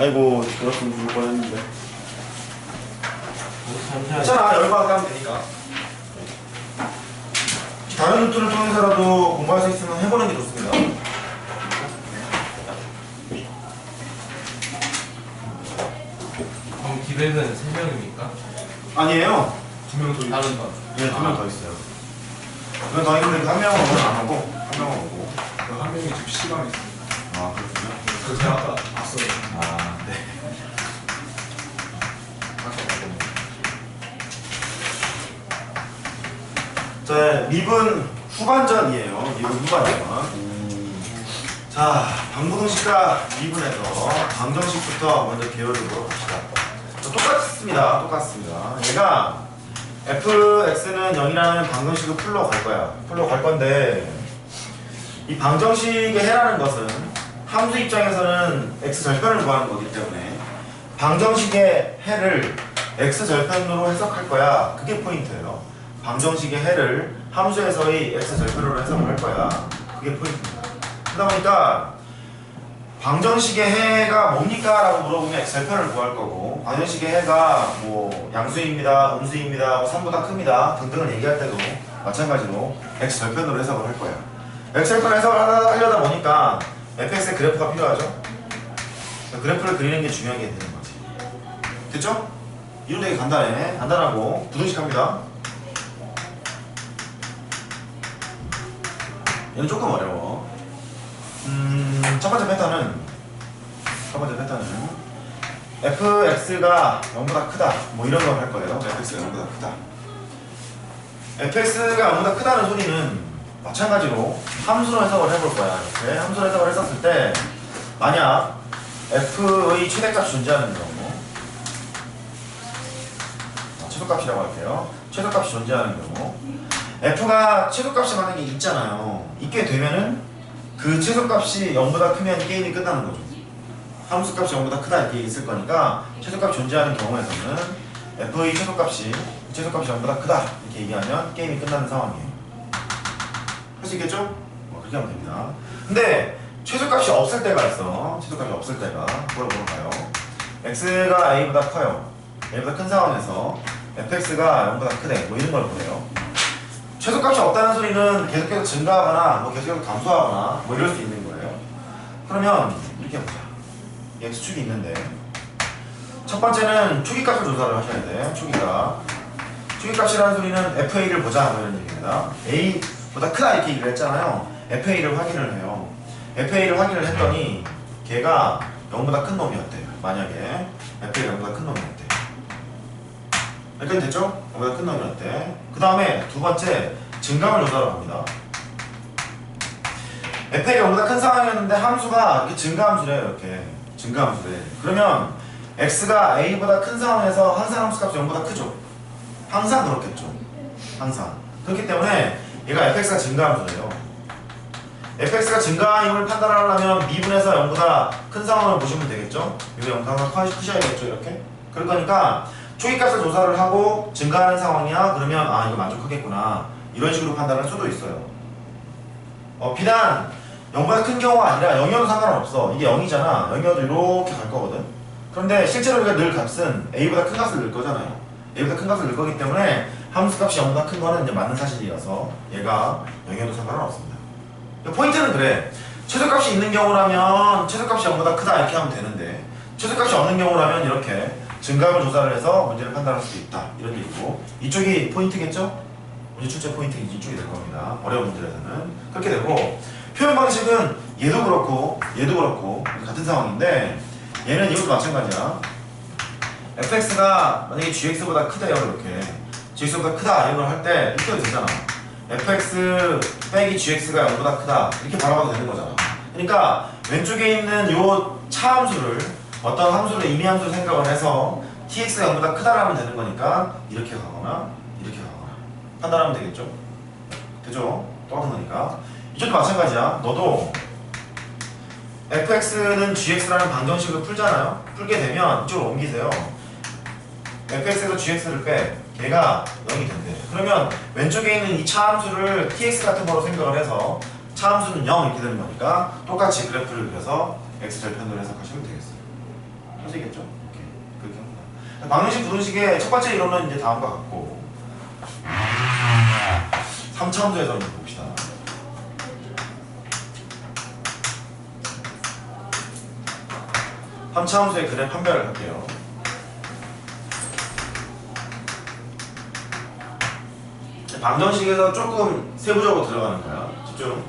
아이고 그렇군 죽을 뻔했는데. 괜찮아, 열받게 하면 되니까. 다른 루트를 통해서라도 공부할 수 있으면 해보는 게 좋습니다. 그럼 기백은 3명입니까? 아니에요. 2명 더 다른 거? 네, 2명 더 있어요. 2명 더 있는데 한 명은 오늘 안 오고 한 명은 오고. 한 명이 지금 시간이 있습니다. 아 그렇군요. 그래서 제가 아까 봤어요. 아 네. 자, 미분 후반전이에요. 미분 후반전. 자, 방부등식과 미분에서 방정식부터 먼저 배워보도록 합시다. 똑같습니다. 얘가 fx는 0이라는 방정식을 풀러 갈 거야. 풀러 갈 건데 이 방정식의 해라는 것은 함수 입장에서는 x 절편을 구하는 거기 때문에 방정식의 해를 x 절편으로 해석할 거야. 그게 포인트예요. 방정식의 해를 함수에서의 x 절편으로 해석을 할 거야. 그게 포인트입니다. 그러다 보니까 방정식의 해가 뭡니까? 라고 물어보면 x 절편을 구할 거고, 방정식의 해가 뭐 양수입니다, 음수입니다, 뭐 3보다 큽니다 등등을 얘기할 때도 마찬가지로 x 절편으로 해석을 할 거야. x 절편 해석을 하려다 보니까 fx의 그래프가 필요하죠. 그래프를 그리는 게 중요하게 되는 거지. 됐죠? 이론 되게 간단해. 간단하고 부등식합니다. 얘는 조금 어려워. 첫 번째 패턴은 fx가 0보다 크다 뭐 이런 걸 할 거예요. fx가 0보다 크다. fx가 0보다 크다는 소리는 마찬가지로 함수로 해석을 해볼 거야. 이렇게 함수로 해석을 했었을 때 만약 f의 최대값이 존재하는 경우, 최소값이라고 할게요. 최소값이 존재하는 경우 f가 최소값이 만약에 있잖아요. 있게 되면은 그 최소값이 0보다 크면 게임이 끝나는 거죠. 함수값이 0보다 크다 이렇게 있을 거니까 최소값이 존재하는 경우에서는 f의 최소값이 0보다 크다 이렇게 얘기하면 게임이 끝나는 상황이에요. 할 수 있겠죠? 그렇게 하면 됩니다. 근데 최소값이 없을 때가 있어. 최소값이 없을 때가 그걸 물어봐요. x가 a보다 커요. a보다 큰 상황에서 fx가 0보다 크대 뭐 이런 걸 보래요. 최소값이 없다는 소리는 계속해서 증가하거나 뭐 계속해서 감소하거나 뭐 이럴 수 있는 거예요. 그러면 이렇게 해보자. x축이 있는데 첫 번째는 초기값을 조사를 하셔야 돼. 초기값이라는 소리는 fa를 보자 뭐 이런 얘기입니다. a보다 크다 이렇게 얘기를 했잖아요. fa를 확인을 해요. fa를 확인을 했더니 걔가 0보다 큰 놈이었대요. 만약에 fa가 0보다 큰 놈이었대. 여기까지 됐죠? 0보다 큰 놈이었대. 그 다음에 두 번째 증감을 조사를 합니다. f가 0보다 큰 상황이었는데 함수가 이렇게 증가함수래요. 이렇게 증가함수래. 그러면 x가 a보다 큰 상황에서 항상 함수값이 0보다 크죠? 항상 그렇겠죠. 항상. 그렇기 때문에 얘가 fx가 증가함수래요. fx가 증가임을 판단하려면 미분에서 0보다 큰 상황을 보시면 되겠죠? 미분의 0보다 크셔야겠죠? 이렇게. 그럴 거니까 초기값을 조사를 하고 증가하는 상황이야? 그러면 아 이거 만족하겠구나 이런 식으로 판단할 수도 있어요. 비단 0보다 큰 경우가 아니라 0이어도 상관없어. 이게 0이잖아. 0이어도 이렇게 갈 거거든. 그런데 실제로 우리가 늘 값은 a보다 큰 값을 넣을 거잖아요. a보다 큰 값을 넣을 거기 때문에 함수값이 0보다 큰 거는 이제 맞는 사실이어서 얘가 0이어도 상관은 없습니다. 포인트는 그래. 최소값이 있는 경우라면 최소값이 0보다 크다 이렇게 하면 되는데 최소값이 없는 경우라면 이렇게 증감을 조사를 해서 문제를 판단할 수도 있다 이런 얘기고, 이쪽이 포인트겠죠? 문제 출제 포인트는 이쪽이 될 겁니다. 어려운 문제에서는 그렇게 되고, 표현 방식은 얘도 그렇고 같은 상황인데 얘는 이것도 마찬가지야. fx가 만약에 gx보다 크대요. 이렇게 gx보다 크다 이런 걸 할 때 이렇게 되잖아. fx 빼기 gx가 0보다 크다 이렇게 바라봐도 되는 거잖아. 그러니까 왼쪽에 있는 요 차함수를 어떤 함수를 임의함수로 생각을 해서 tx가 0보다 크다라면 되는 거니까 이렇게 가거나 판단하면 되겠죠? 되죠? 똑같은 거니까. 이쪽도 마찬가지야. 너도 fx는 gx라는 방정식을 풀잖아요. 풀게 되면 이쪽으로 옮기세요. fx에서 gx를 빼. 걔가 0이 된대. 그러면 왼쪽에 있는 이 차함수를 tx 같은 거로 생각을 해서 차함수는 0 이렇게 되는 거니까 똑같이 그래프를 그려서 x절편으로 해석하시면 되겠어요. 3세겠죠? 이렇게 그렇게 합니다. 방정식 부등식의 첫 번째 이론은 이제 다음과 같고 3차 함수에서 한번 봅시다. 삼차 함수의 근의 판별을 할게요. 방정식에서 조금 세부적으로 들어가는 거야. 집중.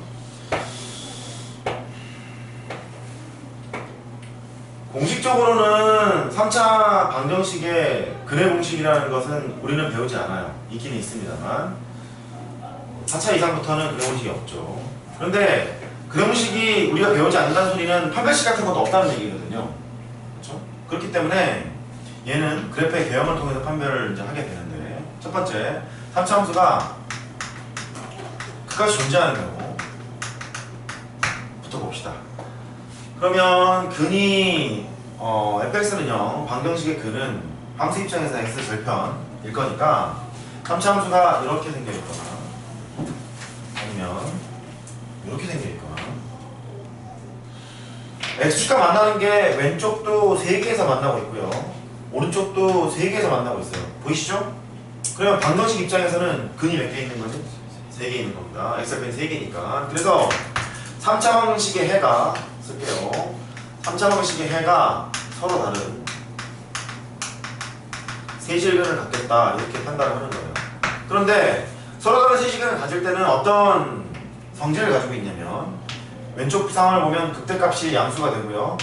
공식적으로는 3차 방정식의 근의 공식이라는 것은 우리는 배우지 않아요. 있기는 있습니다만 4차 이상부터는 근의 공식이 없죠. 그런데 근의 공식이 우리가 배우지 않는다는 소리는 판별식 같은 것도 없다는 얘기거든요. 그렇죠? 그렇기 때문에 얘는 그래프의 개형을 통해서 판별을 이제 하게 되는데, 첫 번째 3차 함수가 그값이 존재하는 경우부터 봅시다. 그러면 근이 fx는 0, 방정식의 근은 함수 입장에서 x 절편일 거니까 3차 함수가 이렇게 생겨 있거나 아니면 이렇게 생겨 있거나, x축과 만나는 게 왼쪽도 3개에서 만나고 있고요, 오른쪽도 3개에서 만나고 있어요. 보이시죠? 그러면 방정식 입장에서는 근이 몇 개 있는 거지? 3개 있는 겁니다. x좌표는 3개니까. 그래서 3차 방정식의 해가 쓸게요. 3차 방정식의 해가 서로 다른 세실근을 갖겠다, 이렇게 판단을 하는 거예요. 그런데 서로 다른 세실근을 가질 때는 어떤 성질을 가지고 있냐면, 왼쪽 상황을 보면 극대값이 양수가 되고요,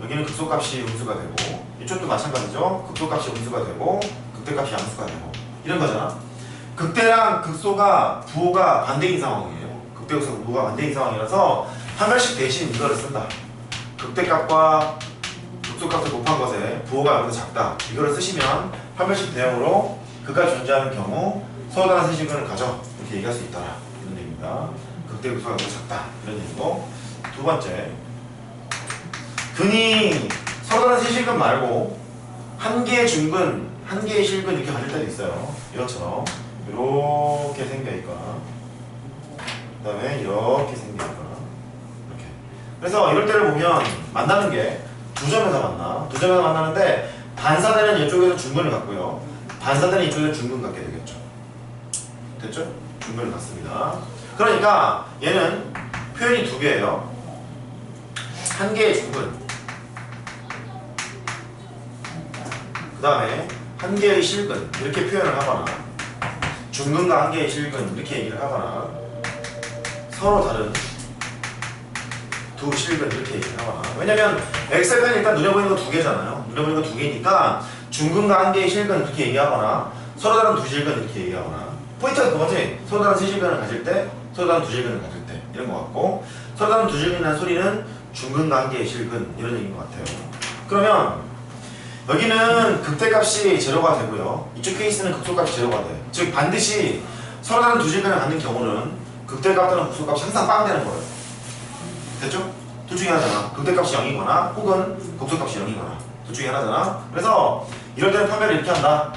여기는 극소값이 음수가 되고, 이쪽도 마찬가지죠. 극소값이 음수가 되고 극대값이 양수가 되고, 이런 거잖아. 극대랑 극소가 부호가 반대인 상황이에요. 극대 극소 부호가 반대인 상황이라서 판별식 대신 이거를 쓴다. 극대값과 극소값을 곱한 것에 부호가 여기서 작다, 이거를 쓰시면 판별식 대응으로 그가 존재하는 경우 서로 다른 세실근을 가져, 이렇게 얘기할 수 있다, 이런 얘기입니다. 극대 극소가 여기서 작다, 이런 얘기고, 두 번째, 근이 서로 다른 세실근 말고 한 개의 중근, 한 개의 실근 이렇게 가질 때도 있어요. 이것처럼 이렇게 생겨 있거나, 그 다음에 이렇게 생겨 있거나, 이렇게. 그래서 이럴 때를 보면 만나는 게 두 점에서 만나. 두 점에서 만나는데 반사되는 이쪽에서 중근을 갖고요, 반사되는 이쪽에서 중근 갖게 되겠죠. 됐죠? 중근을 갖습니다. 그러니까 얘는 표현이 두 개예요. 한 개의 중근, 그 다음에 한 개의 실근, 이렇게 표현을 하거나, 중근과 한 개의 실근 이렇게 얘기를 하거나, 서로 다른 두 실근 이렇게 얘기를 하거나. 왜냐면 x좌표는 일단 눈에 보이는 거 두 개잖아요. 눈에 보이는 거 두 개니까 중근과 한 개의 실근 이렇게 얘기하거나, 서로 다른 두 실근 이렇게 얘기하거나. 포인트가 그거지. 서로 다른 세 실근을 가질 때, 서로 다른 두 실근을 가질 때, 이런 거 같고, 서로 다른 두 실근이라는 소리는 중근과 한 개의 실근, 이런 얘기인 것 같아요. 그러면 여기는 극대값이 제로가 되고요, 이쪽 케이스는 극소값이 제로가 돼. 즉 반드시 서로 다른 두 실근을 갖는 경우는 극대값 또는 극소값이 항상 빵 되는 거예요. 됐죠? 둘 중에 하나잖아. 극대값이 0이거나 혹은 극소값이 0이거나 둘 중에 하나잖아. 그래서 이럴 때는 판별을 이렇게 한다.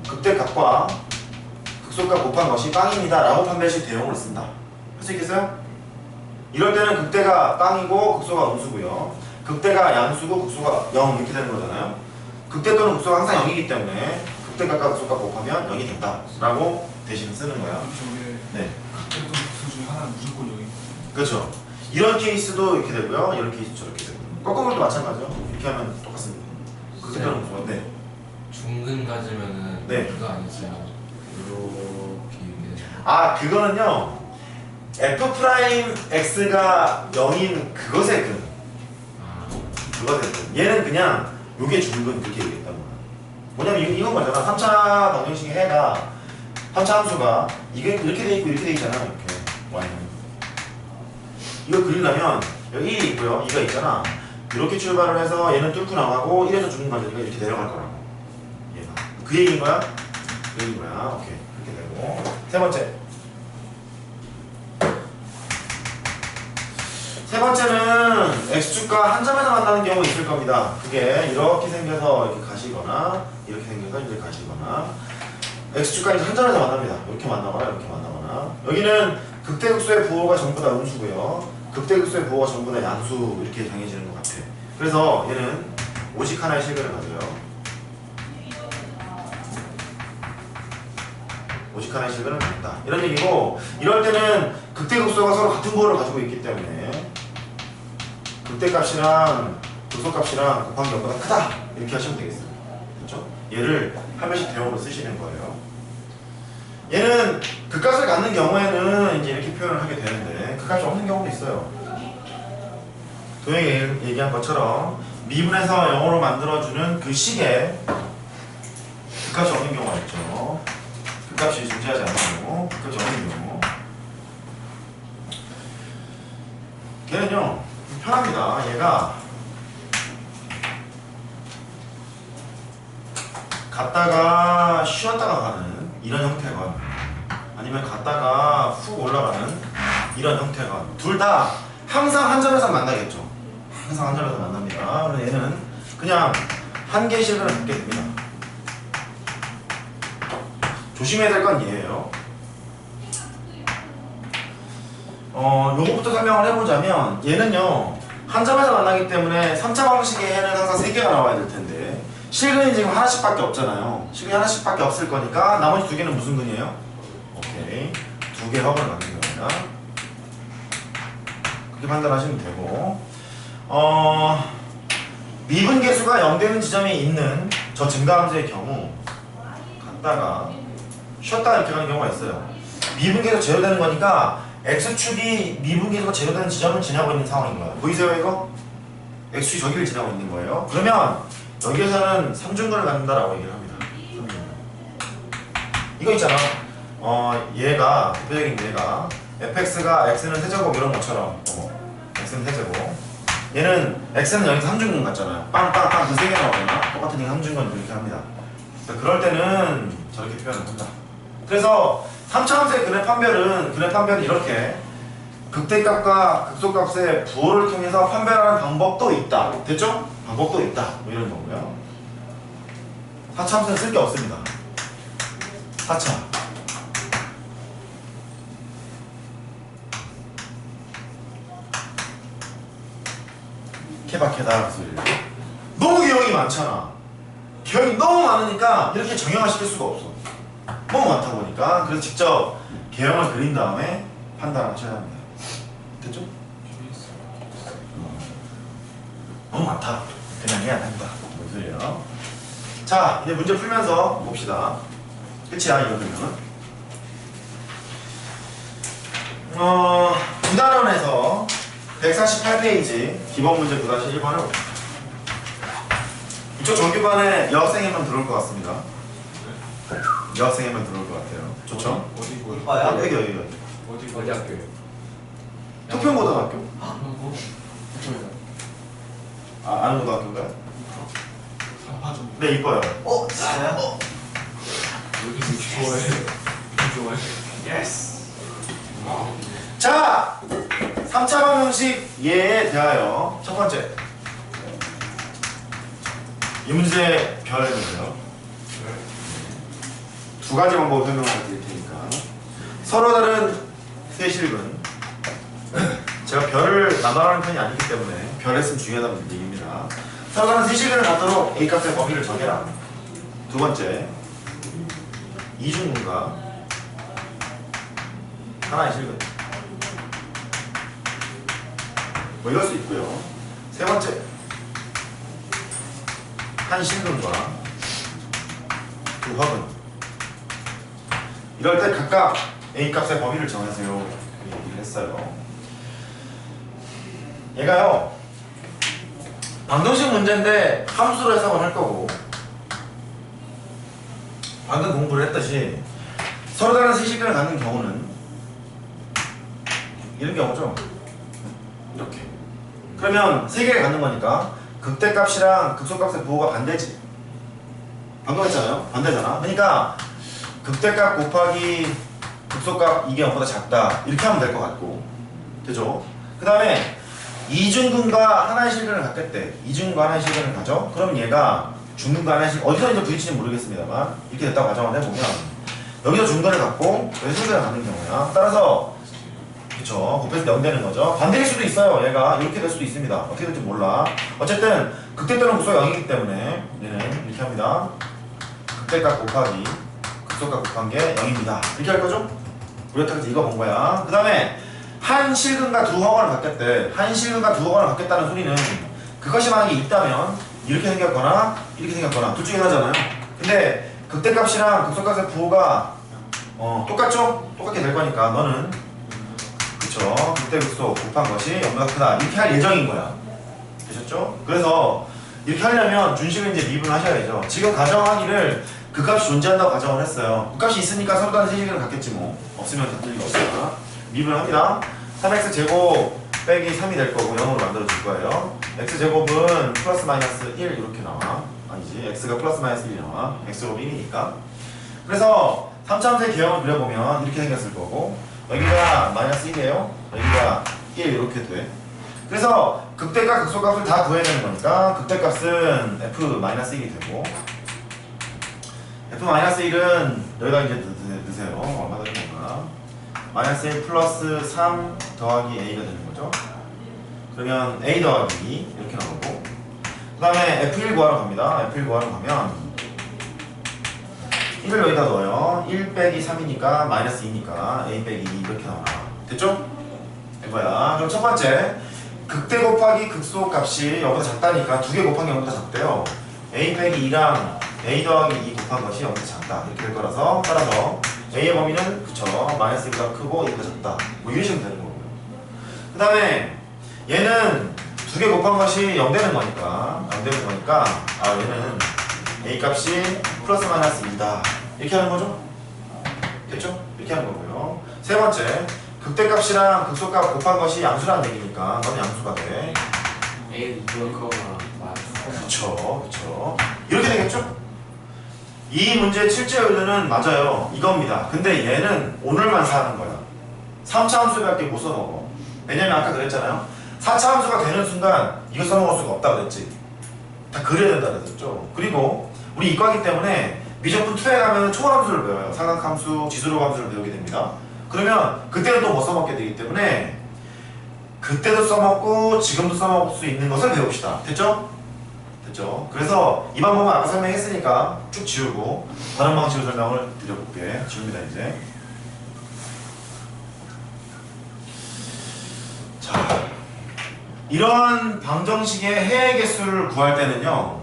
극대값과 극소값 곱한 것이 빵입니다 라고 판별식 대용으로 쓴다. 할 수 있겠어요? 이럴 때는 극대가 빵이고 극소가 음수고요, 극대가 양수고 극소가 0 이렇게 되는 거잖아요. 극대 또는 극소가 항상 0이기 때문에 극대값과 극소값 곱하면 0이 된다 라고 대신 쓰는 거야. 저게 네, 극대 또는 극소 중에 하나는 무조건 0이. 그렇죠. 이런 케이스도 이렇게 되고요, 이런 케이스 저렇게 되고, 거꾸로도 마찬가지죠. 이렇게 하면 똑같습니다. 극대 또는 극소가. 네. 중근 가지면은 네. 그거 아니세요? 이렇게 얘기해. 아, 그거는요, f'x가 0인 그것의 근, 그것의 근. 얘는 그냥 요게 중근, 그렇게 얘기했단 말이야. 뭐냐면 이건 거잖아. 3차 방정식의 해가, 3차 함수가 이게 이렇게 돼 있고 이렇게 돼 있잖아. 이렇게 y는. 이거 그리려면 여기 1이 있고요, 2가 있잖아. 이렇게 출발을 해서 얘는 뚫고 나가고 1에서 중근 가지니까 이렇게 내려갈 거라고. 얘가. 그 얘기인 거야? 그 얘기인 거야. 오케이. 그렇게 되고. 세 번째. 세 번째는 x축과 한 점에서 만나는 경우 있을 겁니다. 그게 이렇게 생겨서 이렇게 가시거나, 이렇게 생겨서 이제 가시거나, x축과 이제 한 점에서 만납니다. 이렇게 만나거나, 이렇게 만나거나. 여기는 극대극소의 부호가 전부 다 음수고요, 극대극소의 부호가 전부 다 양수, 이렇게 정해지는 것 같아. 그래서 얘는 오직 하나의 실근을 가져요. 오직 하나의 실근을 갖다. 이런 얘기고, 이럴 때는 극대극소가 서로 같은 부호를 가지고 있기 때문에 극대값이랑 극소값이랑 곱하기 0보다 크다 이렇게 하시면 되겠어요. 그렇죠? 얘를 한 번씩 대용으로 쓰시는 거예요. 얘는 극값을 갖는 경우에는 이제 이렇게 표현을 하게 되는데 극값이 없는 경우도 있어요. 도형이 얘기한 것처럼 미분에서 0으로 만들어주는 그 식에 극값이 없는 경우가 있죠. 극값이 존재하지 않는 경우, 극값이 없는 경우. 걔는요 편합니다. 얘가 갔다가 쉬었다가 가는 이런 형태건, 아니면 갔다가 훅 올라가는 이런 형태건, 둘 다 항상 한 점에서 만나겠죠. 항상 한 점에서 만납니다. 그래서 얘는 그냥 한 개의 실근을 갖게 됩니다. 조심해야 될 건 얘예요. 요거부터 설명을 해보자면, 얘는요 한 점에서 만나기 때문에 3차 방식의 해는 항상 3개가 나와야 될 텐데 실근이 지금 하나씩밖에 없잖아요. 실근이 하나씩밖에 없을 거니까 나머지 2개는 무슨 근이에요? 오케이, 2개 허근을 갖는 겁니다. 그렇게 판단하시면 되고, 미분 계수가 0 되는 지점이 있는 저 증가함수의 경우 갔다가 쉬었다가 이렇게 가는 경우가 있어요. 미분 계수 제로되는 거니까 x축이 미분 계수가 제로되는 지점을 지나고 있는 상황인 거예요. 보이세요 이거? x축이 저기를 지나고 있는 거예요. 그러면 여기에서는 3중근을 갖는다라고 얘기를 합니다. 3중근. 이거 있잖아. 얘가 대표적인 얘가 fx가 x는 세제곱 이런 것처럼 x는 세제곱, 얘는 x는 여기서 3중근 같잖아요. 빵빵빵 그 3개 나오잖아. 똑같은 얘기 3중근 이렇게 합니다. 그럴 때는 저렇게 표현을 한다. 그래서 3차 함수의 근의 판별은 이렇게 극대값과 극소값의 부호를 통해서 판별하는 방법도 있다. 됐죠? 방법도 있다. 뭐 이런 거고요. 4차 함수는 쓸 게 없습니다. 4차. 케바케다 그 소리를. 너무 개형이 많잖아. 개형이 너무 많으니까 이렇게 정형화시킬 수가 없어. 너무 많다 보니까. 그래서 직접 개형을 그린 다음에 판단을 하셔야 합니다. 됐죠? 너무 많다. 그냥 해야 한다. 무슨 소리예요? 자, 이제 문제 풀면서 봅시다. 끝이야, 이거 그러면. 9단원에서 148페이지 기본 문제 9-1번을 봅시다. 이쪽 정규반에 여학생이면 들어올 것 같습니다. 여학생이면 들어올 것 같아요. 좋죠? 어디 뭐 여기. 어디 학교예요? 토평고등학교. 아는 고등학교인가요? 상파점. 네, 이뻐요. 진짜요? 여기 좋아해. 예스. 자, 3차 방정식 예에 대하여 첫 번째. 이 문제 별 해보세요. 두 가지 방법을 설명을 드릴 테니까. 서로 다른 세실근. 제가 별을 나눠라는 편이 아니기 때문에 별 했으면 중요하다는 얘기입니다. 서로 다른 세실근을 갖도록 A값의 범위를 정해라. 두 번째, 이중근과 하나의 실근. 뭐 이럴 수 있고요. 세 번째, 한 실근과 두 허근. 이럴 때 각각 A값의 범위를 정하세요. 얘기를 했어요. 얘가요, 방정식 문제인데 함수로 해석을 할 거고, 방금 공부를 했듯이 서로 다른 세실근을 갖는 경우는 이런 경우죠. 이렇게. 그러면 세 개를 갖는 거니까 극대값이랑 극소값의 부호가 반대지. 방금 했잖아요. 반대잖아. 그러니까 극대값 곱하기 극소값 이게 0보다 작다. 이렇게 하면 될 것 같고. 되죠? 그 다음에 이중근과 하나의 실근을 갖겠대. 이중근과 하나의 실근을 가져. 그럼 얘가 중근과 하나의 실근, 어디서 이제 부딪히는지 모르겠습니다만 이렇게 됐다고 가정을 해보면 여기서 중근을 갖고 여기서 실근을 갖는 경우야. 따라서 그쵸. 곱했을 때 0 되는 거죠. 반대일 수도 있어요. 얘가 이렇게 될 수도 있습니다. 어떻게 될지 몰라. 어쨌든 극대 또는 극소가 0이기 때문에 얘는 이렇게 합니다. 극대값 곱하기 극소값 곱한 게 0입니다. 이렇게 할 거죠? 우리 여태까지 이거 본 거야. 그 다음에 한 실근과 두 허건을 갖겠대. 한 실근과 두 허건을 갖겠다는 소리는 그것이 만약에 있다면 이렇게 생겼거나 이렇게 생겼거나 둘 중에 하나잖아요. 근데 극대값이랑 극소값의 부호가 똑같죠? 똑같게 될 거니까 너는 그쵸? 극대 극소 곱한 것이 0보다 크다 이렇게 할 예정인 거야. 되셨죠? 그래서 이렇게 하려면 준식을 이제 미분하셔야죠. 지금 가정하기를 그 값이 존재한다고 가정을 했어요. 그 값이 있으니까 서로 다른 세식을 갖겠지 뭐. 없으면 같을 리가 없으니까 미분합니다. 3x 제곱 빼기 3이 될 거고 0으로 만들어 줄 거예요. x 제곱은 플러스 마이너스 1 이렇게 나와. 아니지, x가 플러스 마이너스 1이 나와. x 제곱 1이니까. 그래서 3차함수의 개형을 그려보면 이렇게 생겼을 거고 여기가 마이너스 1이에요. 여기가 1 이렇게 돼. 그래서 극대값 극소값을 다 구해야 되는 거니까 극대값은 f-1이 되고 f-1은 여기다 이제 넣으세요. 얼마 되는 건가? 마이너스 1 플러스 3 더하기 a가 되는 거죠. 그러면 a 더하기 2 이렇게 나오고 그 다음에 f1 구하러 갑니다. f1 구하러 가면 1을 여기다 넣어요. 1 빼기 3이니까 마이너스 2니까 a 빼기 2 이렇게 나와. 됐죠? 이거야. 그럼 첫 번째 극대 곱하기 극소 값이 0보다 작다니까 두 개 곱한 게 0보다 작대요. a 빼기 2랑 a 더하기 2 곱한 것이 0보다 작다 이렇게 될 거라서 따라서 a의 범위는 그쵸 마이너스 2보다 크고 2보다 작다 뭐 이런 식으로 되는 거고요. 그 다음에 얘는 두 개 곱한 것이 0 되는 거니까 얘는 a 값이 플러스 마이너스 2다 이렇게 하는 거죠? 됐죠? 이렇게 하는 거고요. 세 번째 극대값이랑 극소값 곱한 것이 양수라는 얘기니까 너는 양수가 돼. A 누구거나 맞아. 그쵸 이렇게 되겠죠? 이 문제의 실제 요소는 맞아요 이겁니다. 근데 얘는 오늘만 사는 거야. 3차 함수밖에 못 써먹어. 왜냐면 아까 그랬잖아요 4차 함수가 되는 순간 이거 써먹을 수가 없다 그랬지. 다 그려야 된다 그랬죠. 그리고 우리 이과이기 때문에 미적분 2에 가면 초월함수를 배워요. 삼각함수, 지수로 함수를 배우게 됩니다. 그러면 그때는 또 못 써먹게 되기 때문에 그때도 써먹고 지금도 써먹을 수 있는 것을 배웁시다. 됐죠? 됐죠? 그래서 이 방법은 아까 설명했으니까 쭉 지우고 다른 방식으로 설명을 드려볼게. 지웁니다 이제. 자, 이런 방정식의 해의 개수를 구할 때는요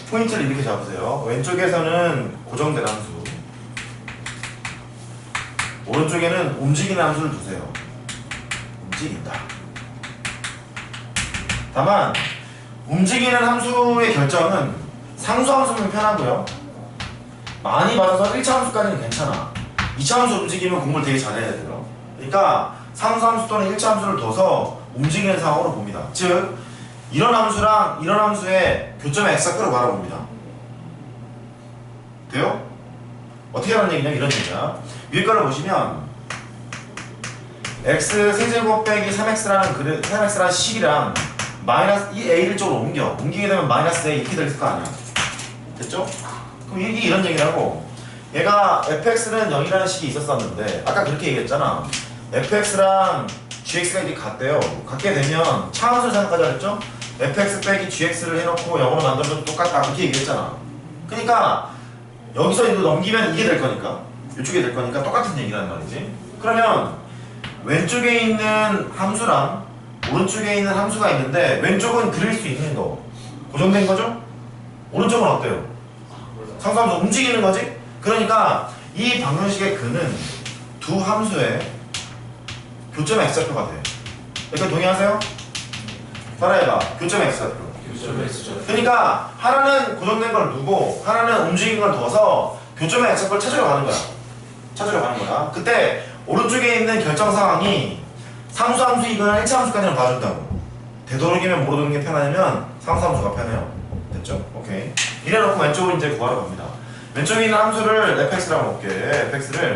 포인트를 이렇게 잡으세요. 왼쪽에서는 고정된 함수, 오른쪽에는 움직이는 함수를 두세요. 움직인다. 다만 움직이는 함수의 결정은 상수 함수면 편하고요. 많이 받아서 1차 함수까지는 괜찮아. 2차 함수 움직이면 공부를 되게 잘해야 돼요. 그러니까 상수 함수 또는 1차 함수를 둬서 움직이는 상황으로 봅니다. 즉 이런 함수랑 이런 함수의 교점의 x가 끌어가라 봅니다. 돼요? 어떻게 하는 얘기냐 이런 얘기야. 위에 거를 보시면 x 세제곱 빼기 3x라는 식이랑 마이너스 이 a를 쪽으로 옮기게 되면 마이너스 a 이렇게 될 거 아니야. 됐죠? 그럼 이게 이런 얘기라고 얘가 fx는 0이라는 식이 있었었는데 아까 그렇게 얘기했잖아. fx랑 gx가 이렇게 같대요. 같게 되면 차함수를 생각하자 그랬죠? fx 빼기 gx를 해놓고 0으로 만들어도 똑같다 그렇게 얘기했잖아. 그러니까 여기서 이거 넘기면 이게 될 거니까 이쪽에 될 거니까 똑같은 얘기란 말이지. 그러면 왼쪽에 있는 함수랑 오른쪽에 있는 함수가 있는데 왼쪽은 그릴 수 있는 거 고정된 거죠? 오른쪽은 어때요? 상수함수 움직이는 거지? 그러니까 이 방정식의 근은 두 함수의 교점의 x좌표가 돼. 이렇게 동의하세요? 따라해봐. 교점의 x좌표. 그러니까 하나는 고정된 걸 두고 하나는 움직인 걸 둬서 교점의 x좌표를 찾으러 가는 거야. 그때 오른쪽에 있는 결정 상황이 상수함수이거나 1차 함수까지는 봐준다고. 되도록이면 뭐로 두는 게 편하냐면 상수함수가 편해요. 됐죠? 오케이. 이래놓고 왼쪽으로 이제 구하러 갑니다. 왼쪽에 있는 함수를 fx라고 볼게. fx를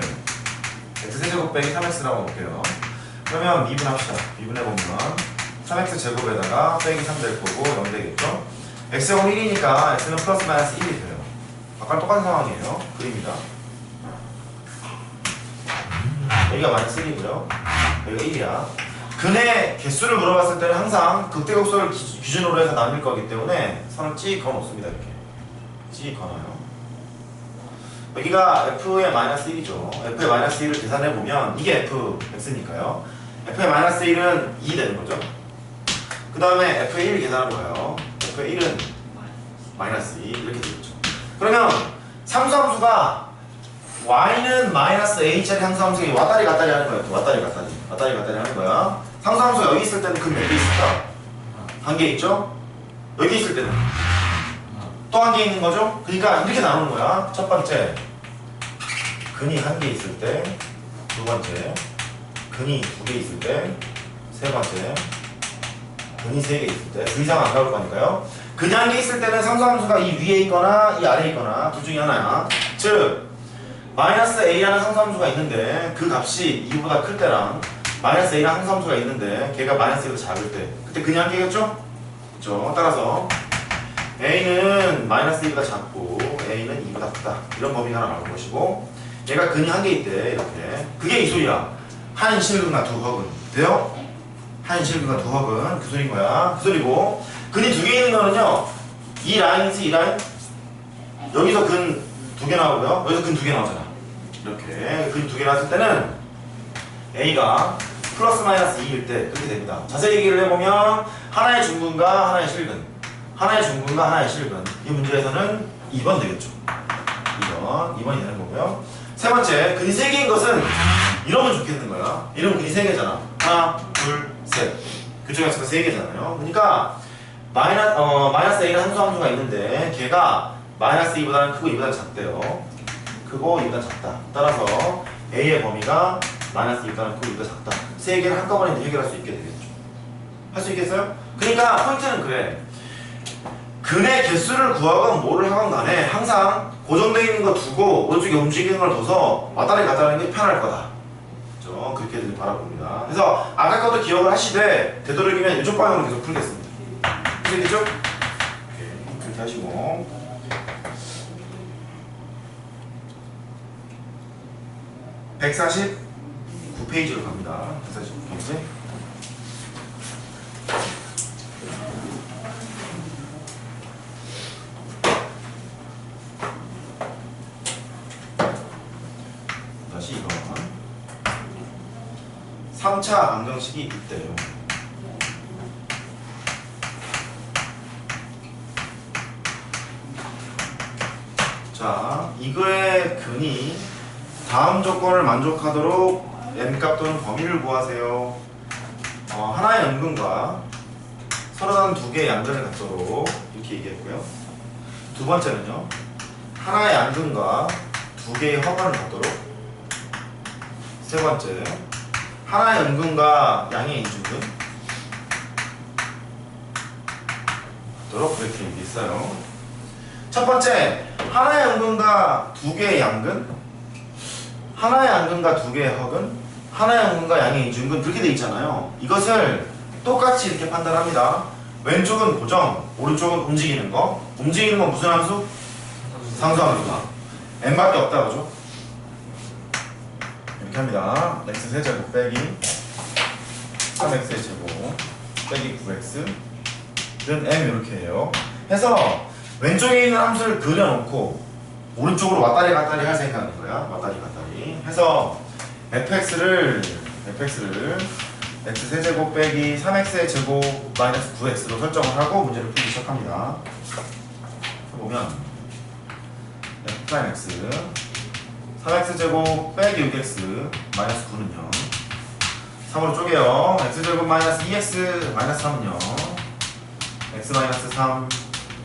x세제곱 빼기 3x라고 볼게요. 그러면 미분합시다. 미분해보면 3x 제곱에다가 빼기 3 될 거고 0 되겠죠? x제곱 1이니까 x는 플러스 마이너스 1이 돼요. 아까랑 똑같은 상황이에요. 그립니다. 여기가 마이너스 1이고요. 여기가 1이야. 근의 개수를 물어봤을 때는 항상 극대극소를 기준으로 해서 나눌 거기 때문에 선을 찍 그어놓습니다. 이렇게 찍 그어놔요. 여기가 f의 마이너스 1이죠. f의 마이너스 1을 계산해보면 이게 fx니까요. f의 마이너스 1은 2 되는 거죠. 그 다음에 f의 1을 계산해봐요. f의 1은 마이너스 2 이렇게 되겠죠. 그러면 상수함수가 y는 마이너스 a짜리 상수함수가 왔다리 갔다리 하는 거예요. 왔다리 갔다리 하는 거야. 상수함수가 여기 있을 때는 근 몇 개 있을까? 한 개 있죠? 여기 있을 때는 또 한 개 있는 거죠? 그러니까 이렇게 나누는 거야. 첫 번째 근이 한 개 있을 때, 두 번째 근이 두 개 있을 때, 세 번째 근이 세 개 있을 때. 그 이상 안 나올 거니까요. 근이 한 개 있을 때는 상수함수가 이 위에 있거나 이 아래에 있거나 둘 중에 하나야. 즉 마이너스 a라는 상수함수가 있는데 그 값이 2보다 클 때랑 마이너스 a라는 상수함수가 있는데 걔가 마이너스 1보다 작을 때 그때 근이 한 개겠죠? 그렇죠. 따라서 a는 마이너스 2보다 작고 a는 2보다 크다. 이런 범위가 하나 나올 것이고 얘가 근이 한 개 있대. 이렇게. 그게 이 소리야. 한 실근과 두 허근. 돼요? 한 실근과 두 허근. 그 소리인 거야. 그 소리고 근이 두 개 있는 거는요. 이 라인이지 이 라인. 여기서 근 두 개 나오고요. 여기서 근 두 개 나오잖아. 이렇게 근 두 개 나왔을 때는 a가 플러스 마이너스 2일 때 그렇게 됩니다. 자세히 얘기를 해보면 하나의 중근과 하나의 실근, 하나의 중근과 하나의 실근. 이 문제에서는 2번 되겠죠. 2번이 되는 거고요. 세 번째, 근이 3개인 것은 이러면 좋겠는 거야. 이러면 근이 3개잖아. 하나, 둘, 셋. 그쪽에서 3개잖아요. 그러니까 마이너스 a는 함수가 있는데 걔가 마이너스 2보다는 크고 2보다는 작대요. 크고 2보다 작다. 따라서 a의 범위가 마이너스 2보다는 크고 2보다 작다. 3개를 한꺼번에 해결할 수 있게 되겠죠. 할 수 있겠어요? 그러니까 포인트는 그래. 근의 개수를 구하건 뭐를 하건 간에 항상 고정되어 있는 거 두고 오른쪽에 움직이는 걸 둬서 왔다리 갔다 하는 게 편할 거다. 그렇죠? 그렇게 바라봅니다. 그래서 아까 것도 기억을 하시되 되도록이면 이쪽 방향으로 계속 풀겠습니다. 되겠죠? 오케이. 그렇게 하시고 149페이지로 갑니다. 149페이지. 다시 이거 3차 방정식이 있대요. 자, 이거의 근이 다음 조건을 만족하도록 n값 또는 범위를 구하세요. 하나의 연근과 서로 다른 두 개의 양근을 갖도록 이렇게 얘기했고요. 두 번째는요, 하나의 양근과 두 개의 허간을 갖도록. 세 번째, 하나의 연근과 양의 이중근 갖도록 그렇게 얘기했어요. 첫 번째, 하나의 연근과 두 개의 양근, 하나의 양근과 두 개의 허근, 하나의 양근과 양의 이중근 그렇게 돼 있잖아요. 이것을 똑같이 이렇게 판단합니다. 왼쪽은 고정, 오른쪽은 움직이는 거. 움직이는 건 무슨 함수? 상수함수다. n밖에 없다 그죠? 이렇게 합니다. x 세제곱 빼기 3x의 제곱 빼기 9x 는 m 이렇게 해요. 해서 왼쪽에 있는 함수를 그려놓고 오른쪽으로 왔다리 갔다리 할 생각인 거야. 왔다리 갔다리 해서 fx를 x 세제곱 빼기 3x의 제곱 마이너스 9x로 설정을 하고 문제를 풀기 시작합니다. 보면 f 프라임 x 3x 제곱 빼기 6x 마이너스 9는요 3으로 쪼개요. x제곱 마이너스 2x 마이너스 3은요 x 마이너스 3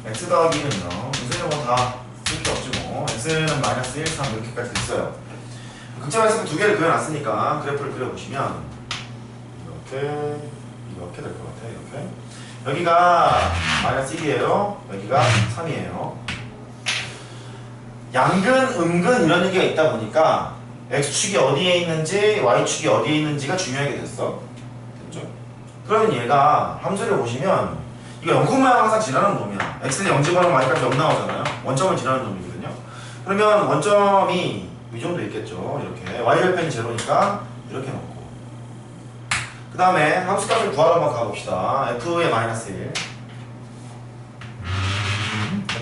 x 더하기 1은요 이제는 뭐 다 쓸 게 없지 뭐. x는 마이너스 1, 3 이렇게까지 됐어요. 극점에서 두 개를 그려놨으니까 그래프를 그려보시면 이렇게 될 것 같아요. 이렇게 여기가 마이너스 1이에요. 여기가 3이에요. 양근, 음근 이런 얘기가 있다 보니까 x축이 어디에 있는지 y축이 어디에 있는지가 중요하게 됐어. 됐죠? 그러면 얘가 함수를 보시면 이거 0,가 항상 지나는 놈이야. x는 0 집어넣으면 y값이 0 나오잖아요. 원점을 지나는 놈이거든요. 그러면 원점이 이 정도 있겠죠. 이렇게 y절편이 제로니까 이렇게 놓고 그 다음에 함수값을 구하러 한번 가봅시다. f의 마이너스 1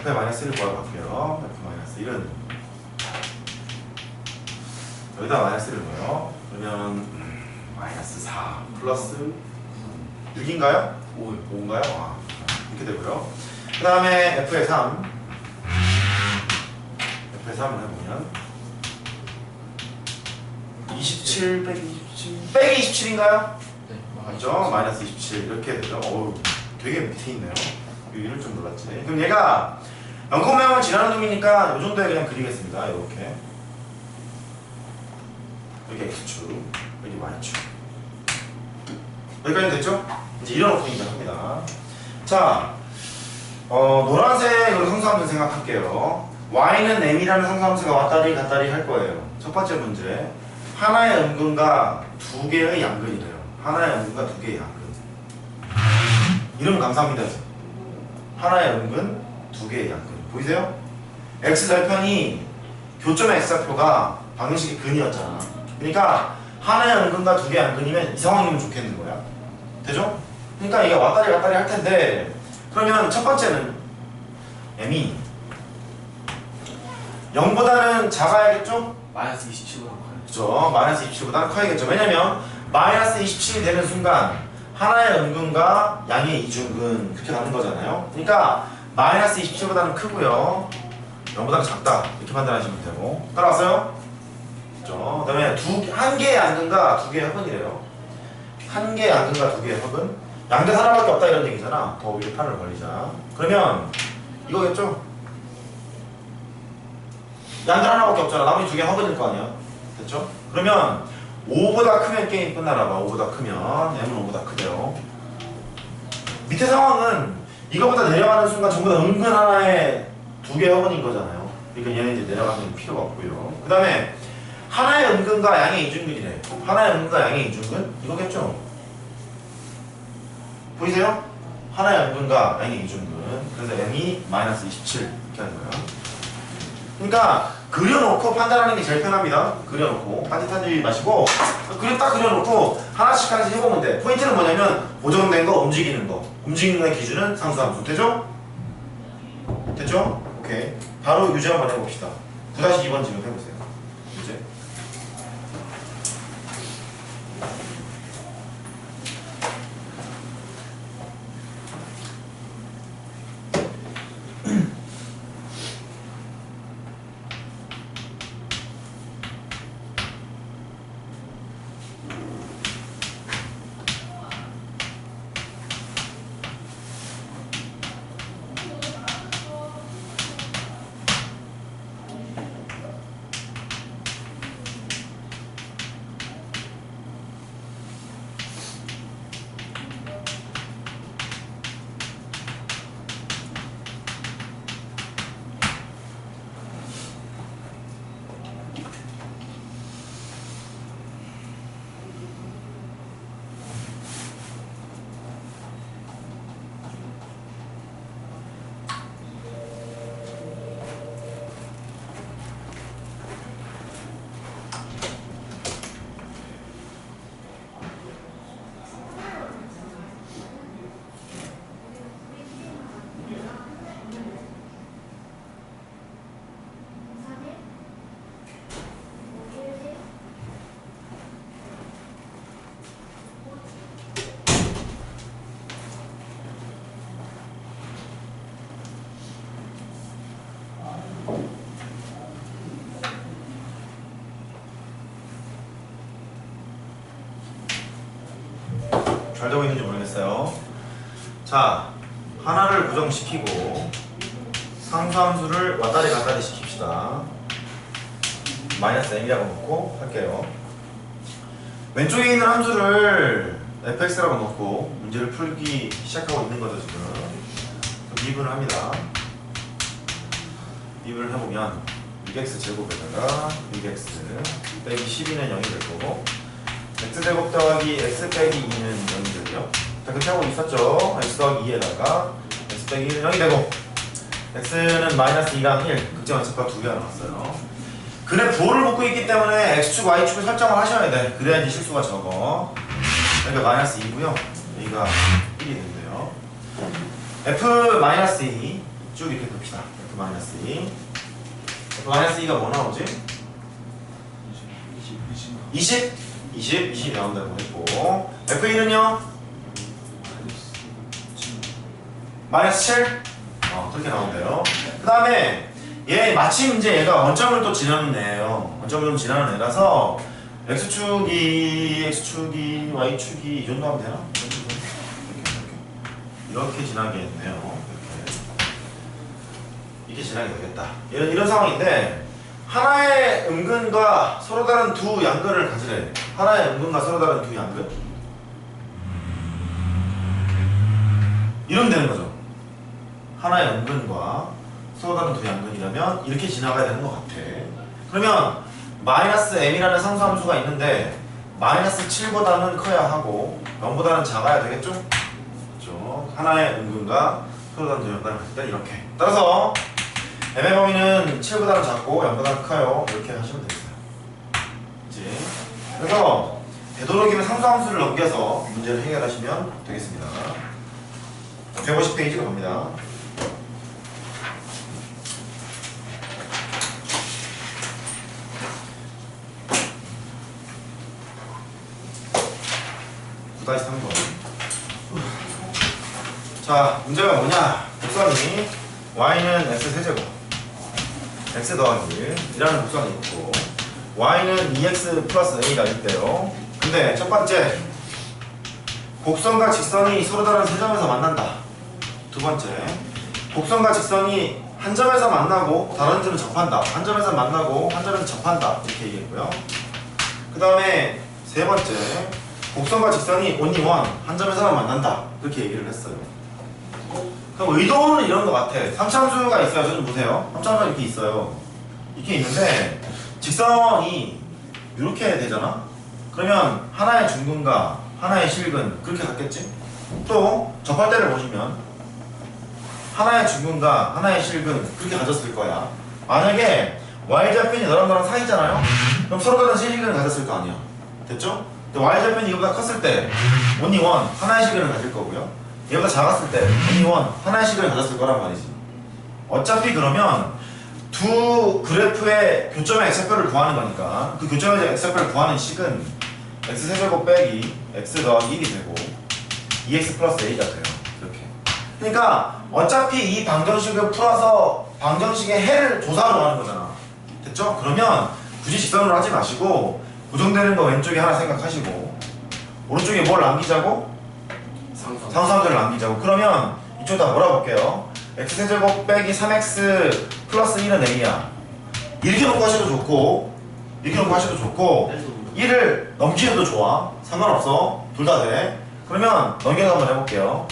f의 마이너스 1을 구하러 갈게요. f 마이너스 1은 여기다 마이너스 1을 넣어요. 그러면 마이너스 4 플러스 6인가요? 5인가요? 아, 이렇게 되고요. 그 다음에 f의 3 f의 3을 해보면 27 빼기 27 빼기 27인가요? 네. 맞죠? 마이너스 27 이렇게 되죠. 어우, 되게 밑에 있네요. 이럴 줄 몰랐지. 그럼 얘가 0,0을 지나는 놈이니까 이 정도에 그냥 그리겠습니다. 이렇게 여기 x축, 여기 y축. 여기까지 됐죠? 이제 이런 놓고 합니다. 자, 노란색으로 상수함수 생각할게요. y는 m이라는 상수함수가 왔다리 갔다리 할 거예요. 첫 번째 문제. 하나의 음근과 두 개의 양근이래요. 하나의 음근과 두 개의 양근. 이름 감사합니다. 하나의 음근, 두 개의 양근. 보이세요? x절편이 교점의 x좌표가 방정식의 근이었잖아. 그러니까 하나의 음근과 두 개의 양근이면 이 상황이면 좋겠는 거야. 되죠? 그러니까 이게 왔다리 갔다리 할 텐데, 그러면 첫 번째는 m이 0보다는 작아야겠죠? 마이너스 27으로 가요. 그죠? 마이너스 27보다는 커야겠죠. 왜냐면 마이너스 27이 되는 순간 하나의 음근과 양의 이중근 그렇게 가는 거잖아요. 그러니까 마이너스 27보다는 크고요. 0보다는 작다. 이렇게 판단하시면 되고. 따라왔어요? 그죠? 그 다음에 한 개의 양근과 두 개의 합은이래요. 한 개의 양근과 두 개의 합은 양근 하나밖에 없다 이런 얘기잖아. 더 위에 판을 벌리자. 그러면 이거겠죠? 양근 하나밖에 없잖아. 나머지 두 개 합은일 거 아니야. 됐죠? 그러면 5보다 크면 게임 끝나나 봐. 5보다 크면 m은 5보다 크대요. 밑에 상황은 이거보다 내려가는 순간 전부 다 은근 하나의 두 개의 합은인 거잖아요. 그러니까 얘는 이제 내려가는 필요가 없고요. 그 다음에 하나의 음근과 양의 이중근이래. 하나의 음근과 양의 이중근? 이거겠죠? 보이세요? 하나의 음근과 양의 이중근. 그래서 m이 마이너스 27 이렇게 하는 거예요. 그러니까 그려놓고 판단하는 게 제일 편합니다. 그려놓고 딴짓하지 마시고 딱 그려놓고 하나씩 해보면 돼. 포인트는 뭐냐면 고정된 거, 움직이는 거. 움직이는 거의 기준은 상수함수. 되죠? 됐죠? 오케이. 바로 유제 한번 해봅시다. 9-2번 지금 해보세요. 유제. 잘 되고 있는지 모르겠어요. 자, 하나를 고정시키고 상수함수를 왔다리 갔다리 시킵시다. 마이너스 m이라고 놓고 할게요. 왼쪽에 있는 함수를 fx라고 놓고 문제를 풀기 시작하고 있는 거죠. 지금 미분을 합니다. 미분을 해보면 6x 제곱에다가 6x 빼기 12는 0이 될 거고 x제곱 더하기 x 빼기 2는 0이 되고요. 자, 그렇게 하고 있었죠. x 더하기 2에다가 x 빼기 1은 0이 되고 x는 마이너스 2랑 1 극점 x가 두 개가 나왔어요. 그래프 O를 묶고 있기 때문에 X축, Y축을 설정을 하셔야 돼. 그래야지 실수가 적어. 그러니까 마이너스 2고요. 여기가 1이 된대요. F-2 쭉 이렇게 봅시다. F-2 F-2가 뭐 나오지? 20 나온다고 했고 F1은요? 마이너스 7? 그렇게 나온대요. 그 다음에 얘 마침 이제 얘가 원점을 또 지나는 애예요. 원점을 좀 지나는 애라서 X축이, Y축이 이 정도 하면 되나? 이렇게 지나게 했네요. 이렇게 지나게 되겠다. 이런 상황인데 하나의 음근과 서로 다른 두 양근을 가지래. 하나의 음근과 서로 다른 두 양근. 이러면 되는 거죠. 하나의 음근과 서로 다른 두 양근이라면 이렇게 지나가야 되는 것 같아. 그러면 마이너스 m이라는 상수함수가 있는데 마이너스 7보다는 커야 하고 0보다는 작아야 되겠죠? 그렇죠. 하나의 음근과 서로 다른 두 양근을 가질 때 이렇게. 따라서 m의 범위는 7보다는 작고 0보다는 커요. 이렇게 하시면 되겠어요. 그치? 그래서 되도록이면 상수함수를 넘겨서 문제를 해결하시면 되겠습니다. 150페이지로 갑니다. 다시 3번. 자, 문제가 뭐냐? 곡선이 y는 x세제곱 x 더하기 1이라는 곡선이 있고 y는 2x 플러스 a가 있대요. 근데 첫 번째 곡선과 직선이 서로 다른 세 점에서 만난다. 두 번째 곡선과 직선이 한 점에서 만나고 다른 점을 접한다. 한 점에서 만나고 한 점에서 접한다. 이렇게 얘기했고요. 그 다음에 세 번째 곡선과 직선이 only one 한 점에서만 만난다. 그렇게 얘기를 했어요. 그럼 의도는 이런 것 같아. 3차함수가 있어요. 저 좀 보세요. 3차함수가 이렇게 있어요. 이렇게 있는데 직선이 이렇게 되잖아. 그러면 하나의 중근과 하나의 실근 그렇게 같겠지. 또 접할 때를 보시면 하나의 중근과 하나의 실근 그렇게 가졌을 거야. 만약에 y좌편이 너랑 사이잖아요. 그럼 서로 다른 실근을 가졌을 거 아니야. 됐죠? y좌편이 이거보다 컸을 때 only one 하나의 실근을 가질 거고요. 얘보다 작았을 때 only one 하나의 실근을 가졌을 거란 말이지. 어차피 그러면 두 그래프의 교점의 x좌표를 구하는 거니까 그 교점의 x좌표를 구하는 식은 x세제곱 빼기 x 더하기 1이 되고 2x 플러스 a가 돼요. 이렇게. 그러니까 어차피 이 방정식을 풀어서 방정식의 해를 조사하러 가는 거잖아. 됐죠? 그러면 굳이 직선으로 하지 마시고 고정되는 거 왼쪽에 하나 생각하시고 오른쪽에 뭘 남기자고? 상수함수를 남기자고. 그러면 이쪽에다 뭐라 볼게요? x세제곱 빼기 3x 플러스 1은 a야. 이렇게 놓고 하셔도 좋고 이렇게 놓고 하셔도 좋고 1을 넘기셔도 좋아. 상관없어. 둘 다 돼. 그러면 넘겨서 한번 해볼게요.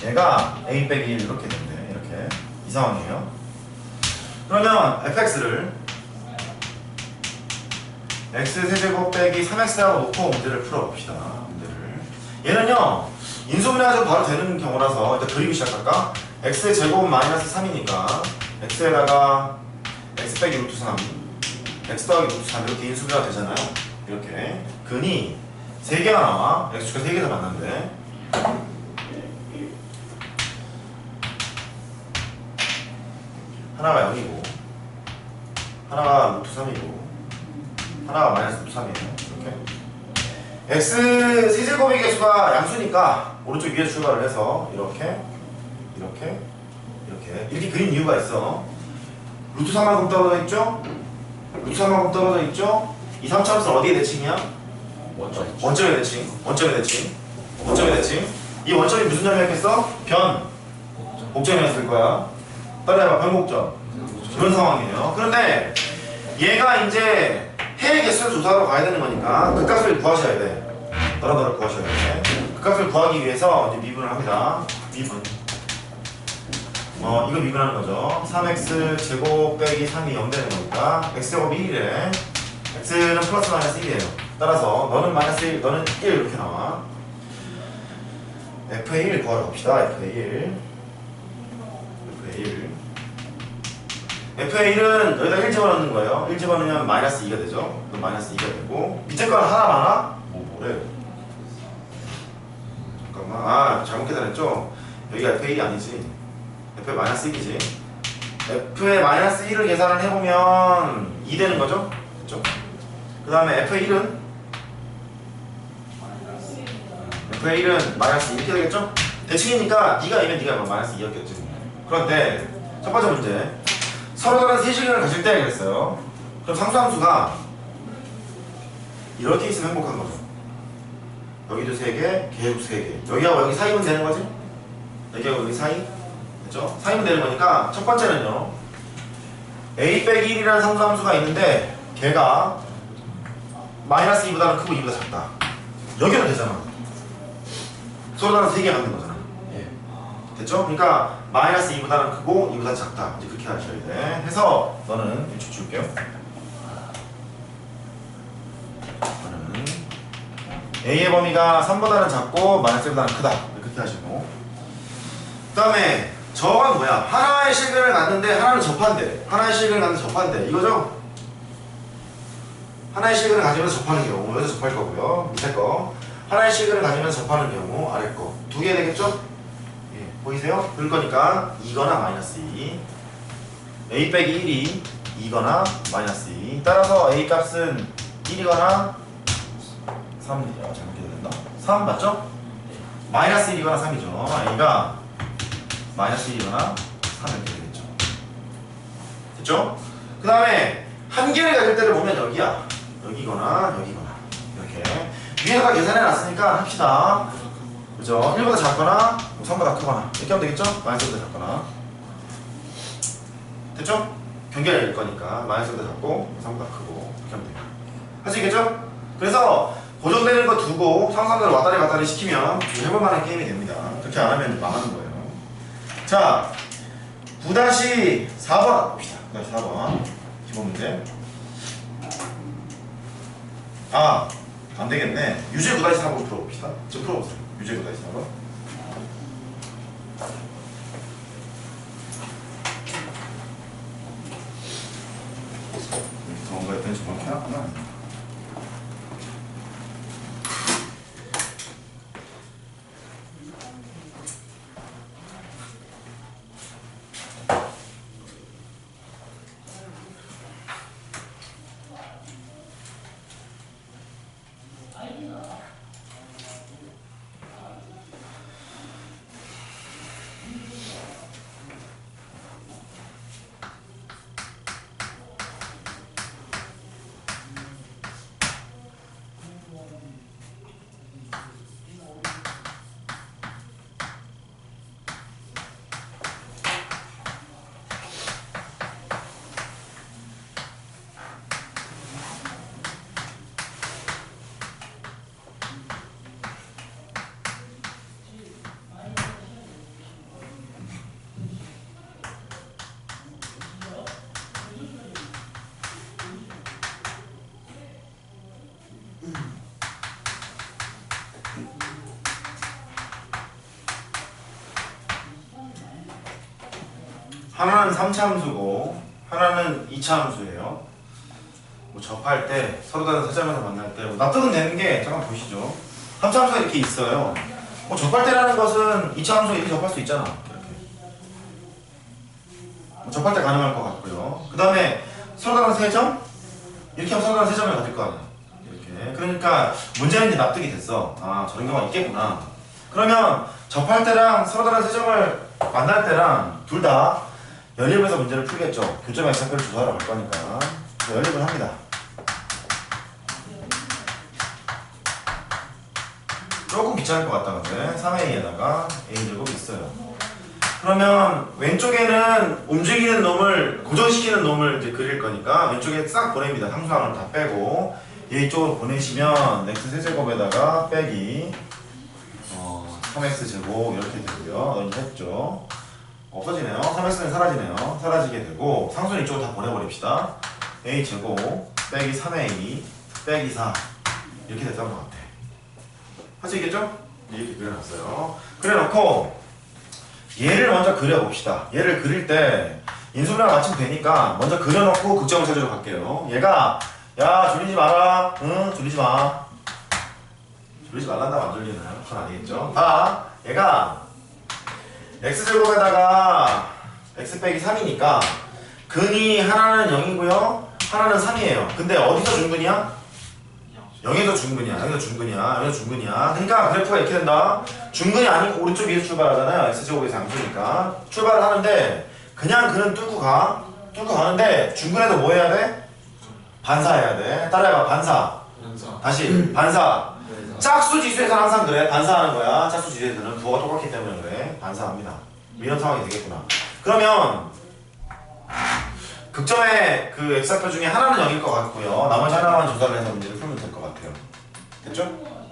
얘가 a 빼기 1 이렇게 된대. 이렇게. 이 상황이에요. 그러면 fx를 x세제곱 빼기 3x라고 놓고 문제를 풀어봅시다. 얘는요 인수분해하셔도 바로 되는 경우라서 일단 그리기 시작할까? x제곱 마이너스 3이니까 x에다가 x 빼기 루트 3 x 더하기 루트 3 이렇게 인수분해가 되잖아요. 이렇게 근이 3개가 나와. x축과 3개에서 만난대. 하나가 0이고 하나가 루트 3이고 하나가 마이너스 루트 3이에요. 이렇게 x 세제곱의 개수가 양수니까 오른쪽 위에 출발을 해서 이렇게 이렇게 그린 이유가 있어. 루트 3만큼 떨어져 있죠? 루트 3만큼 떨어져 있죠? 이 3차함수 어디에 대칭이야? 원점의 대칭. 이 원점이 무슨 점이었겠어? 복점이었을 거야. 따라해봐. 변곡점. 이런 상황이에요. 그런데 얘가 이제 해의 개수를 조사하러 가야 되는 거니까 그 값을 구하셔야 돼. 너랑 구하셔야 돼. 그 값을 구하기 위해서 이제 미분을 합니다. 미분. 이거 미분하는 거죠. 3x 제곱 빼기 3이 0 되는 거니까 x제곱이 1이래. x는 플러스 마이너스 1이에요. 따라서 너는 마이너스 1, 너는 1 이렇게 나와. f의 1 구하러 갑시다. f의 1. f의 1은 여기다 1 집어넣는 거예요. 1 집어넣으면 마이너스 2가 되죠. 그럼 마이너스 2가 되고 밑에 거는 하나 많아? 뭐래? 잠깐만. 아 잘못 계산했죠? 여기가 f의 1이 아니지. f의 마이너스 1이지. f의 마이너스 1을 계산을 해보면 2 되는 거죠? 그렇죠? 그 다음에 f의 1은 f의 1은 마이너스 2 이렇게 되겠죠? 대칭이니까 네가 이면 네가 마이너스 2였겠지. 그런데 첫 번째 문제 서로 다른 세식을 가질 때 그랬어요. 그럼 상수함수가 이렇게 있으면 행복한 거죠. 여기도 3개, 계속 3개. 여기하고 여기 사이면 되는 거지? 여기하고 여기 사이? 그렇죠? 사이면 되는 거니까 첫 번째는요. a 빼기 1이라는 상수함수가 있는데 걔가 마이너스 2보다는 크고 2보다 작다. 여기는 되잖아. 서로 다른 3개 갖는 거잖아. 됐죠? 그러니까 마이너스 2보다는 크고 2보다 작다. 이제 그렇게 하셔야 돼. 해서 너는 이쪽 줄게요. 너는 A의 범위가 3보다는 작고 마이너스 1보다는 크다. 그렇게 하시고 그 다음에 저건 뭐야? 하나의 실근을 갖는데 하나는 접한대. 하나의 실근을 갖는데 접한대. 이거죠? 하나의 실근을 가지면서 접하는 경우 여기서 접할 거고요. 밑에 거 하나의 실근을 가지면서 접하는 경우 아래 거 두 개 되겠죠? 보이세요? 그럴 거니까 2거나 마이너스 2 a 빼기 1이 2거나 마이너스 2 따라서 a 값은 1이거나 3이죠. 잘못 기억된다. 3 맞죠? 마이너스 1이거나 3이죠. a가 마이너스 1이거나 3 이렇게 되겠죠. 됐죠? 그 다음에 한 개를 가질 때를 보면 여기야. 여기거나 여기거나 이렇게 위에다가 계산해 놨으니까 합시다. 그죠? 1보다 작거나 3보다 크거나 이렇게 하면 되겠죠? 마이너스 1보다 작거나 됐죠? 경계를 낼 거니까 마이너스 1보다 작고 3보다 크고 이렇게 하면 돼요. 하시겠죠? 그래서 고정되는 거 두고 상상대로 왔다리 갔다리 시키면 해볼만한 게임이 됩니다. 그렇게 안 하면 망하는 거예요. 자 9-4번 봅시다. 9-4번 기본 문제. 아 안되겠네. 유제 9-4번 풀어봅시다. 좀 풀어보세요. 유제 9-4번. 뭔가 했더니 정말 해놨구나. 하나는 3차 함수고 하나는 2차 함수예요. 뭐 접할 때 서로 다른 세점에서 만날 때뭐 납득은 되는 게 잠깐 보시죠. 3차 함수가 이렇게 있어요. 뭐 접할 때라는 것은 2차 함수가 이렇게 접할 수 있잖아. 이렇게. 뭐 접할 때 가능할 것 같고요. 그 다음에 서로 다른 세점? 이렇게 하면 서로 다른 세점을 가질 거 아니야. 이렇게. 그러니까 문제는 이제 납득이 됐어. 아 저런 경우가 있겠구나. 그러면 접할 때랑 서로 다른 세점을 만날 때랑 둘 다 연립에서 문제를 풀겠죠. 교점 X좌표를 조사하러 갈 거니까 연립을 합니다. 조금 귀찮을 것 같다 근데 3A에다가 A제곱이 있어요. 그러면 왼쪽에는 움직이는 놈을 고정시키는 놈을 이제 그릴 거니까 왼쪽에 싹 보냅니다. 상수항을 다 빼고 얘 이쪽으로 보내시면 X 세제곱에다가 빼기 3X제곱 이렇게 되고요. 여기 했죠. 없어지네요. 3x는 사라지네요. 사라지게 되고 상수는 이쪽으로 다 보내버립시다. a제곱 빼기 3a 빼기 4 이렇게 됐던 것 같아. 하시겠죠? 이렇게 그려놨어요. 그래놓고 얘를 먼저 그려봅시다. 얘를 그릴 때 인수분해가 맞추면 되니까 먼저 그려놓고 극점을 찾으러 갈게요. 얘가 야 졸리지 마라. 응? 졸리지 마. 졸리지 말란다고 안 졸리나요? 그건 아니겠죠. 아 얘가 x제곱에다가 x 빼기 3이니까 근이 하나는 0이고요 하나는 3이에요. 근데 어디서 중근이야? 0에서 중근이야. 여기서 중근이야. 여기서 중근이야. 그러니까 그래프가 이렇게 된다. 중근이 아니고 오른쪽 위에서 출발하잖아요. x제곱에서 양수니까 출발을 하는데 그냥 그는 뚫고 가는데 중근에도 뭐 해야 돼? 반사해야 돼. 따라해봐. 반사. 다시 반사. 짝수 지수에서는 항상 그래. 반사하는 거야. 짝수 지수에서는 부호가 똑같기 때문에 그래. 반사합니다. 이런 상황이 되겠구나. 그러면 극점의 그 x좌표 중에 하나는 0일 것 같고요. 나머지 하나만 조사를 해서 문제를 풀면 될 것 같아요. 됐죠?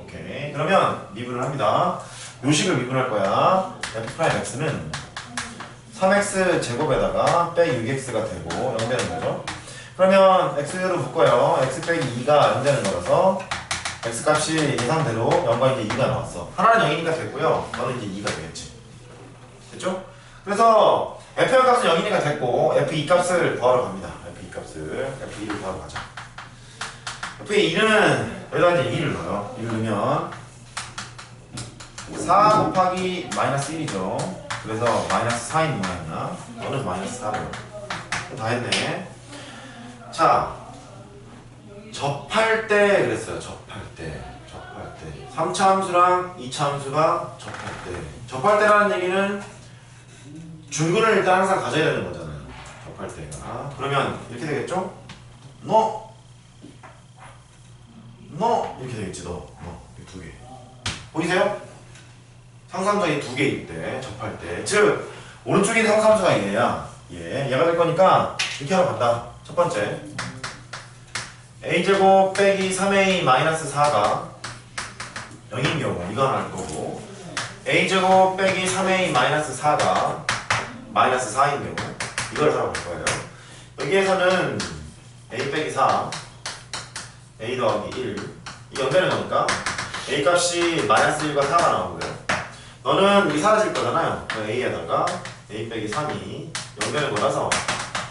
오케이. 그러면 미분을 합니다. 요식을 미분할 거야. f'x는 3x 제곱에다가 빼기 6x가 되고 0 되는 거죠. 그러면 x를 묶어요. x 빼기 2가 0 되는 거라서 x 값이 예상대로 0과 이제 2가 나왔어. 하나는 0이니까 됐고요. 너는 이제 2가 되겠지. 됐죠? 그래서 f1 값은 0이니까 됐고 f2 값을 구하러 갑니다. f2 값을 f2를 구하러 가자. f2는 여기다 이제 2를 넣어요. 2를 넣으면 4 곱하기 마이너스 1이죠. 그래서 마이너스 4인 모양이야. 너는 마이너스 4를 다 했네. 자 접할 때 그랬어요. 접할 때 3차 함수랑 2차 함수가 접할 때라는 얘기는 중근을 일단 항상 가져야 되는 거잖아요. 접할 때가. 그러면 이렇게 되겠죠? 너 이렇게 되겠지. 너 이 두 개 보이세요? 상수함수가 두 개일 때 접할 때, 즉 오른쪽에 상수함수가 얘야. 얘가 될 거니까 이렇게 하러 간다. 첫 번째 a제곱 빼기 3a 마이너스 4가 0인 경우 이거 하나 할 거고 a제곱 빼기 3a 마이너스 4가 마이너스 4인 경우 이걸 하러 갈 거예요. 여기에서는 a 빼기 4 a 더하기 1 이 연대를 넣으니까 a 값이 마이너스 1과 4가 나오고요. 너는 이 사라질 거잖아요. a에다가 a 빼기 3이 연대는 거라서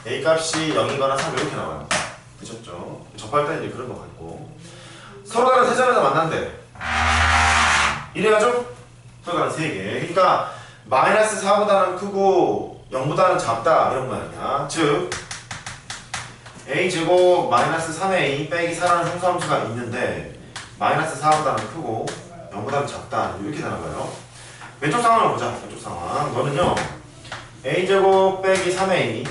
a 값이 0이거나 3 이렇게 나와요. 되셨죠? 접할 때는 이제 그런 거 같고 서로 다른 세 자리에서 만난대. 이래가지고 서로 다른 세 개. 그러니까 마이너스 4보다는 크고 0보다는 작다 이런 거야. 즉 a제곱 마이너스 3a 빼기 4라는 상수함수가 있는데 마이너스 4보다는 크고 0보다는 작다 이렇게 되는 거예요. 왼쪽 상황을 보자. 왼쪽 상황. 너는요 a제곱 빼기 3a가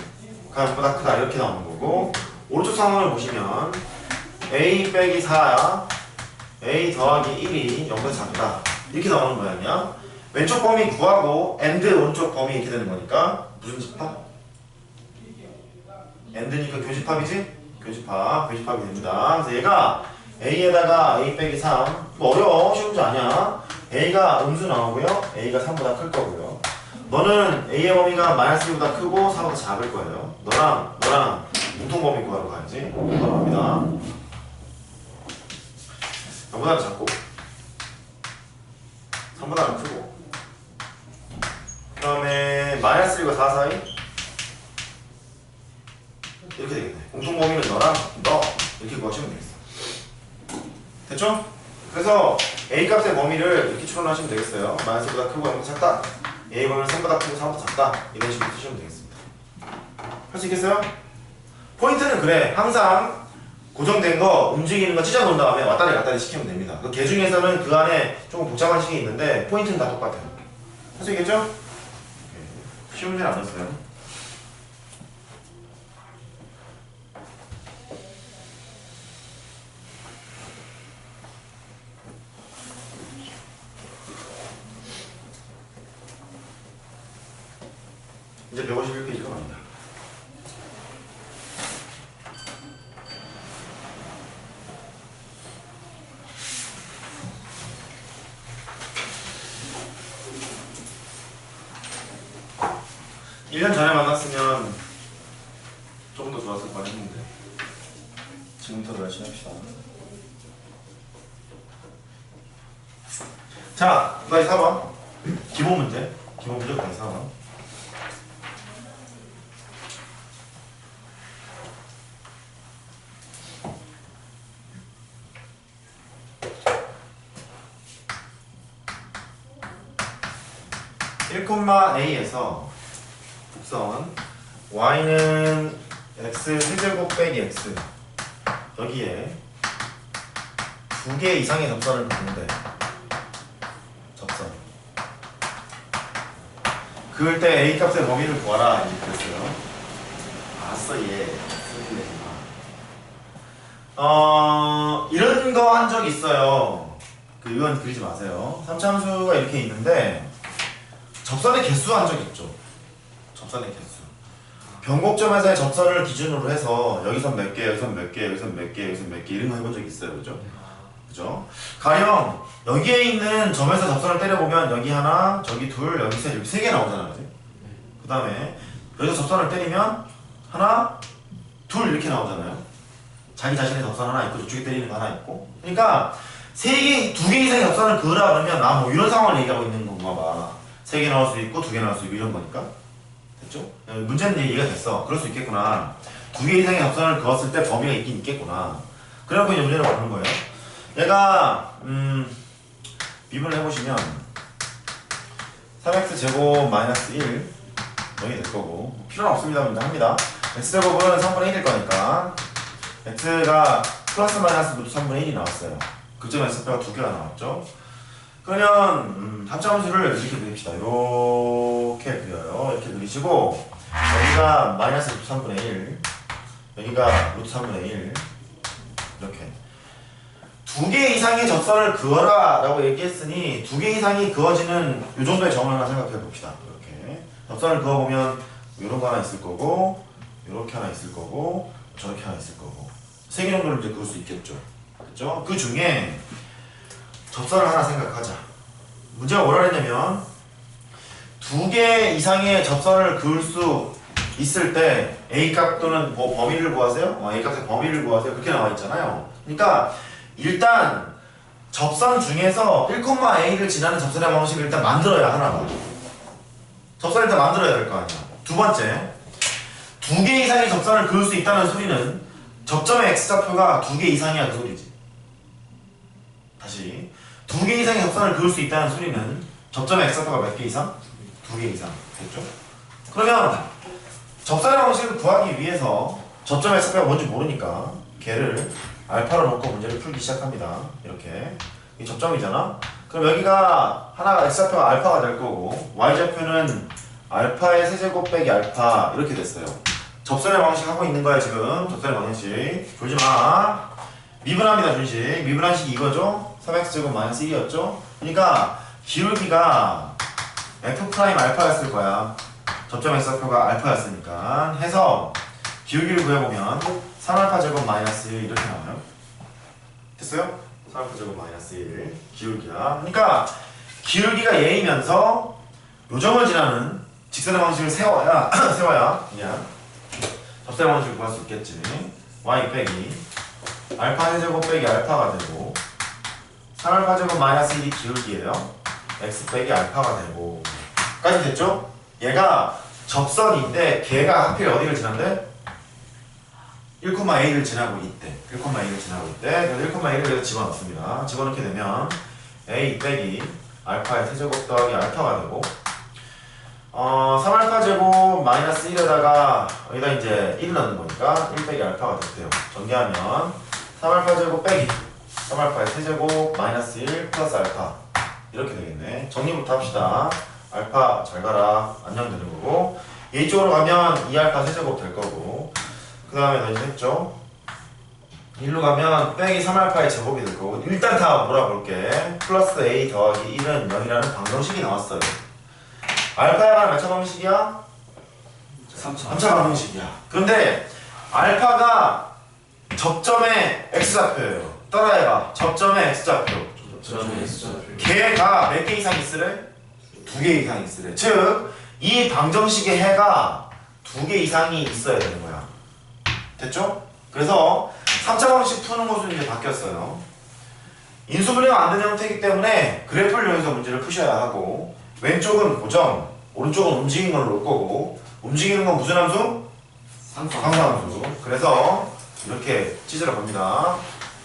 0보다 크다 이렇게 나오는 거고 오른쪽 상황을 보시면 a 빼기 4야 a 더하기 1이 0보다 작다 이렇게 나오는 모양이야. 왼쪽 범위 구하고 and 오른쪽 범위 이렇게 되는 거니까 무슨 집합? and니까 교집합이지? 교집합이 됩니다. 그래서 얘가 a에다가 a 빼기 3 이거 어려워. 쉬운 문제 아니야. a가 음수 나오고요 a가 3보다 클 거고요. 너는 a의 범위가 마이너스 1보다 크고 4보다 작을 거예요. 너랑 공통 범위 구하러 가야지. 이거 갑니다. 0보다는 작고 3보다는 크고 그 다음에 마이너스 1과 4 사이 이렇게 되겠네. 공통 범위는 너랑 너 이렇게 구하시면 되겠어. 됐죠? 그래서 a 값의 범위를 이렇게 추론하시면 되겠어요. 마이너스 1보다 크고 0보다 작다. a 범위는 3보다 크고 4보다 작다. 이런 식으로 쓰시면 되겠습니다. 할 수 있겠어요? 포인트는 그래. 항상 고정된 거 움직이는 거 찢어놓은 다음에 왔다리 갔다리 시키면 됩니다. 그 개 중에서는 그 안에 조금 복잡한 식이 있는데 포인트는 다 똑같아요. 할 수 있겠죠? 쉬운 문제는 안 넣었어요. 이제 151페이지가 갑니다. 일 년 전에 만났으면 조금 더 좋았을 뻔 했는데 지금부터 열심히 합시다. 자, 그 다시 4번 기본 문제부터 다시 4번 1,a에서 곡선 y는 x 세제곱 빼기 x 여기에 2개 이상의 접선을 그는데 접선 그을 때 a 값의 범위를 구하라 이렇게 그랬어요. 알았어 얘 이런 거 한 적 있어요. 이건 그리지 마세요. 3차함수가 이렇게 있는데 접선의 개수 한 적 있죠. 접선의 개수. 변곡점에서의 접선을 기준으로 해서 여기선 몇 개, 여기선 몇 개, 여기선 몇 개, 여기선 몇 개 이런 거 해본 적 있어요. 그죠? 그죠? 가령 여기에 있는 점에서 접선을 때려보면 여기 하나, 저기 둘, 여기 셋, 여기 세 개 나오잖아요. 그지? 그 다음에 여기서 접선을 때리면 하나, 둘 이렇게 나오잖아요. 자기 자신의 접선 하나 있고 저쪽에 때리는 거 하나 있고. 그러니까 두 개 이상의 접선을 그으라 그러면 뭐 이런 상황을 얘기하고 있는 건가 봐. 3개 나올 수 있고 2개 나올 수 있고 이런 거니까. 됐죠? 문제는 이해가 됐어. 그럴 수 있겠구나. 2개 이상의 접선을 그었을 때 범위가 있긴 있겠구나. 그래갖고 이제 문제를 보는 거예요. 얘가 미분을 해보시면 3x 제곱 마이너스 1 여기 될 거고 필요는 없습니다. 합니다. x제곱은 3분의 1일 거니까 x가 플러스 마이너스 루트 3분의 1이 나왔어요. 극점 x표가 2개가 나왔죠. 그러면 3차함수를 이렇게 그립시다. 이렇게 그려요. 이렇게 그리시고 여기가 마이너스 루트 3분의 1 여기가 루트 3분의 1 이렇게 2개 이상의 접선을 그어라 라고 얘기했으니 2개 이상이 그어지는 이 정도의 점을 하나 생각해 봅시다. 이렇게 접선을 그어보면 이런 거 하나 있을 거고 이렇게 하나 있을 거고 저렇게 하나 있을 거고 3개 정도를 이제 그을 수 있겠죠. 그렇죠? 그 중에 접선을 하나 생각하자. 문제가 뭐라 했냐면 2개 이상의 접선을 그을 수 있을 때 A값 또는 뭐 범위를 구하세요? A값의 범위를 구하세요. 그렇게 나와 있잖아요. 그러니까 일단 접선 중에서 1,a를 지나는 접선의 방식을 일단 만들어야 하나. 접선을 일단 만들어야 될 거 아니야. 두 번째, 2개 이상의 접선을 그을 수 있다는 소리는 접점의 x좌표가 2개 이상이야 그 소리지. 다시 2개 이상의 접선을 그을 수 있다는 소리는 접점의 x좌표가 몇 개 이상? 2개 이상. 됐죠? 그러면 접선의 방식을 구하기 위해서 접점의 x좌표가 뭔지 모르니까 걔를 알파로 놓고 문제를 풀기 시작합니다. 이렇게 이 접점이잖아. 그럼 여기가 하나가 x좌표가 알파가 될 거고 y좌표는 알파의 세제곱 빼기 알파 이렇게 됐어요. 접선의 방식 하고 있는 거야 지금. 접선의 방식 졸지마. 미분합니다 준식. 미분한 식이 이거죠. 3x제곱 마이너스 1이었죠. 그러니까 기울기가 f' 알파였을 거야. 접점 x좌표가 알파였으니까 해서 기울기를 구해보면 3알파 제곱 마이너스 1 이렇게 나와요. 됐어요? 3알파 제곱 마이너스 1 기울기야. 그러니까 기울기가 얘이면서 요점을 지나는 직선의 방식을 세워야 그냥 접선의 방식을 구할 수 있겠지. y 빼기 알파 세제곱 빼기 알파가 되고 3알파 제곱 마이너스 1이 기울기예요. x 빼기 알파가 되고 까지 됐죠? 얘가 접선인데 걔가 하필 어디를 지난대? 1,a를 지나고 있대. 1,a를 지나고 있대. 그래서 1,a를 여기다 집어넣습니다. 집어넣게 되면 a 빼기 알파의 세제곱 더하기 알파가 되고 3알파 제곱 마이너스 1에다가 여기다 이제 1을 넣는 거니까 1 빼기 알파가 됐대요. 전개하면 3알파 제곱 빼기 3알파의 세제곱 마이너스 1 플러스 알파 이렇게 되겠네. 정리부터 합시다. 알파 잘 가라. 안녕 되는 거고 이쪽으로 가면 2알파 세제곱 될 거고 그 다음에 너 이제 했죠? 1로 가면 빼기 3알파의 제곱이 될 거고 일단 다 몰아볼게. 플러스 a 더하기 1은 0이라는 방정식이 나왔어요. 알파에 관한 몇 차 방정식이야? 3차 방정식이야. 그런데 알파가 접점의 x좌표예요. 따라해봐. 접점의 x좌표. 걔가 몇 개 이상 있으래? 2개 이상 있으래. 즉, 이 방정식의 해가 2개 이상이 있어야 되는 거야. 됐죠? 그래서 3차 방식 푸는 것은 이제 바뀌었어요. 인수분해가 안 되는 형태이기 때문에 그래프를 이용해서 문제를 푸셔야 하고 왼쪽은 고정, 오른쪽은 움직이는 걸 놓을 거고 움직이는 건 무슨 함수? 상수함수. 그래서 이렇게 찢으러 갑니다.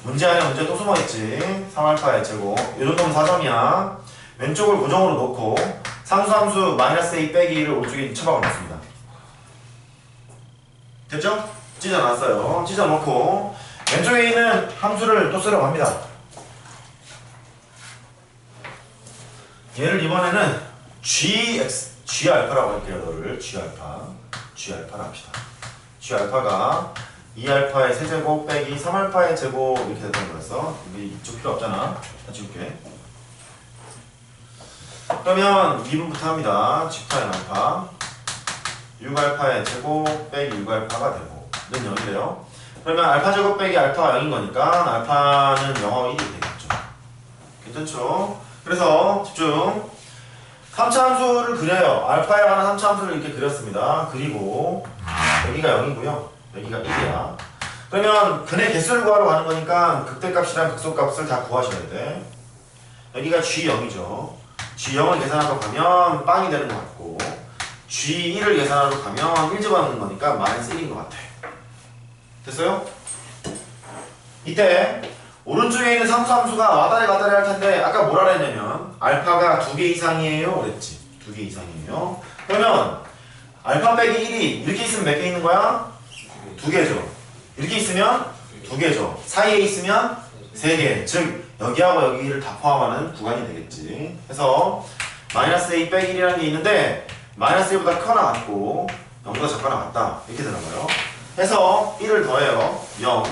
문제 안에 문제 또 숨어있지. 3알파의 제곱 이 정도면 4점이야. 왼쪽을 고정으로 놓고 상수함수 마이너스 a 빼기 1을 오른쪽에 처박아 놓습니다. 됐죠? 찢어놨어요. 찢어놓고 왼쪽에 있는 함수를 또 쓰려고 합니다. 얘를 이번에는 G알파라고 할게요. 너를 G알파라 합시다. G알파가 2알파의 세제곱 빼기 3알파의 제곱 이렇게 됐다는 거였어. 여기 이쪽 필요 없잖아. 다 지울게. 그러면 미분부터 합니다. G파의 알파 6알파의 제곱 빼기 6알파가 되고 는 0이래요. 그러면 알파 제곱 빼기 알파가 0인 거니까 알파는 0하고 1이 되겠죠. 괜찮죠? 그래서 집중. 3차 함수를 그려요. 알파에 관한 3차 함수를 이렇게 그렸습니다. 그리고 여기가 0이고요. 여기가 1이야. 그러면 근의 개수를 구하러 가는 거니까 극대값이랑 극소값을 다 구하셔야 돼. 여기가 G0이죠. G0을 계산하러 가면 빵이 되는 것 같고 G1을 계산하러 가면 1 집어넣는 거니까 마이너스 1인 것 같아. 됐어요? 이때 오른쪽에 있는 상수함수가 왔다리 갔다리 할 텐데 아까 뭐라 그랬냐면 알파가 2개 이상이에요 그랬지. 2개 이상이에요. 그러면 알파 빼기 1이 이렇게 있으면 몇 개 있는 거야? 2개죠. 이렇게 있으면 2개죠. 사이에 있으면 3개. 즉 여기하고 여기를 다 포함하는 구간이 되겠지. 그래서 마이너스 a 빼기 1이라는 게 있는데 마이너스 1보다 크거나 같고 0보다 작거나 같다 이렇게 되는 거예요. 해서 1을 더해요. 0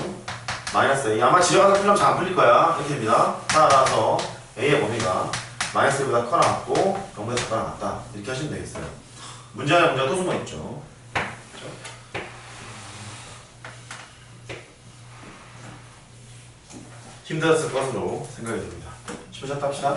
마이너스 a. 아마 지려가서 풀면 잘 안 풀릴 거야. 이렇게 됩니다. 따라서 a의 범위가 마이너스 1보다 크거나 같고 0보다 작거나 같다 이렇게 하시면 되겠어요. 문제 안에 문제가 또 숨어있죠. 힘들었을 것으로 생각이 듭니다. 10분 샷 합시다.